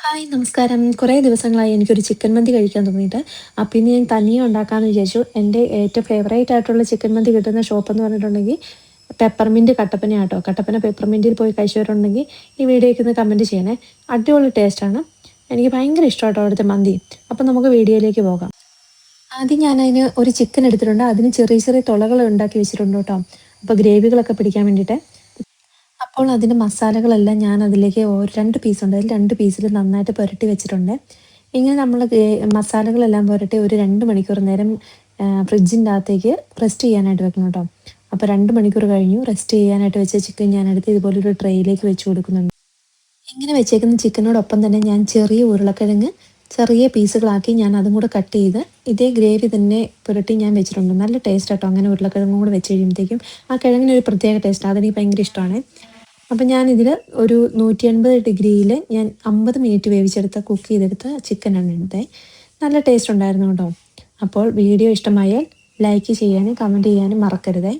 Hi നമസ്കാരം. കുറേ ദിവസങ്ങളായി എനിക്കൊരു ചിക്കൻ മന്തി കഴിക്കാൻ തോന്നിയിട്ട്. അപ്പോൾ ഇന്ന് ഞാൻ തനിയെ ഉണ്ടാക്കാമെന്ന് വിചാരിച്ചു. എൻ്റെ ഏറ്റവും ഫേവറേറ്റ് ആയിട്ടുള്ള ചിക്കൻ മന്തി കിട്ടുന്ന ഷോപ്പ് എന്ന് പറഞ്ഞിട്ടുണ്ടെങ്കിൽ പെപ്പർമിൻറ്റ് കട്ടപ്പനയാട്ടോ. കട്ടപ്പന പെപ്പർമിൻറ്റിൽ പോയി കഴിച്ചവരുണ്ടെങ്കിൽ ഈ വീഡിയോയ്ക്ക് ഒന്ന് കമൻറ്റ് ചെയ്യണേ. അടിപൊളി ടേസ്റ്റാണ്. എനിക്ക് ഭയങ്കര ഇഷ്ടമാട്ടോ അവിടുത്തെ മന്തി. അപ്പോൾ നമുക്ക് വീഡിയോയിലേക്ക് പോകാം. ആദ്യം ഞാനതിന് ഒരു ചിക്കൻ എടുത്തിട്ടുണ്ട്. അതിന് ചെറിയ ചെറിയ തുളകൾ ഉണ്ടാക്കി വെച്ചിട്ടുണ്ട് കേട്ടോ. അപ്പോൾ ഗ്രേവികളൊക്കെ പിടിക്കാൻ വേണ്ടിയിട്ട്. അപ്പോൾ അതിൻ്റെ മസാലകളെല്ലാം ഞാൻ അതിലേക്ക് 2 പീസുണ്ട്. അതിൽ 2 പീസിൽ നന്നായിട്ട് പുരട്ടി വെച്ചിട്ടുണ്ട്. ഇങ്ങനെ നമ്മൾ മസാലകളെല്ലാം പുരട്ടി ഒരു 2 മണിക്കൂർ നേരം ഫ്രിഡ്ജിൻ്റെ അകത്തേക്ക് റെസ്റ്റ് ചെയ്യാനായിട്ട് വെക്കണം കേട്ടോ. അപ്പോൾ 2 മണിക്കൂർ കഴിഞ്ഞു. റെസ്റ്റ് ചെയ്യാനായിട്ട് വെച്ച ചിക്കൻ ഞാനെടുത്ത് ഇതുപോലൊരു ട്രേയിലേക്ക് വെച്ച് കൊടുക്കുന്നുണ്ട്. ഇങ്ങനെ വെച്ചേക്കുന്ന ചിക്കനോടൊപ്പം തന്നെ ഞാൻ ചെറിയ ഉരുളക്കിഴങ്ങ് ചെറിയ പീസുകളാക്കി ഞാൻ അതും കൂടെ കട്ട് ചെയ്ത് ഇതേ ഗ്രേവി തന്നെ പുരട്ടി ഞാൻ വെച്ചിട്ടുണ്ട്. നല്ല ടേസ്റ്റ് ആട്ടോ അങ്ങനെ ഉരുളക്കിഴങ്ങും കൂടെ വെച്ച് കഴിയുമ്പോഴത്തേക്കും. ആ കിഴങ്ങിനൊരു പ്രത്യേക ടേസ്റ്റാണ്. അതെനിക്ക് ഭയങ്കര ഇഷ്ടമാണ്. അപ്പം ഞാനിതിൽ ഒരു 180 ഡിഗ്രിയിൽ ഞാൻ 50 മിനിറ്റ് വേവിച്ചെടുത്ത കുക്ക് ചെയ്തെടുത്ത ചിക്കനാണ് എടുത്തത്. നല്ല ടേസ്റ്റ് ഉണ്ടായിരുന്നു കേട്ടോ. അപ്പോൾ വീഡിയോ ഇഷ്ടമായാൽ ലൈക്ക് ചെയ്യാനും കമൻറ്റ് ചെയ്യാനും മറക്കരുതേ.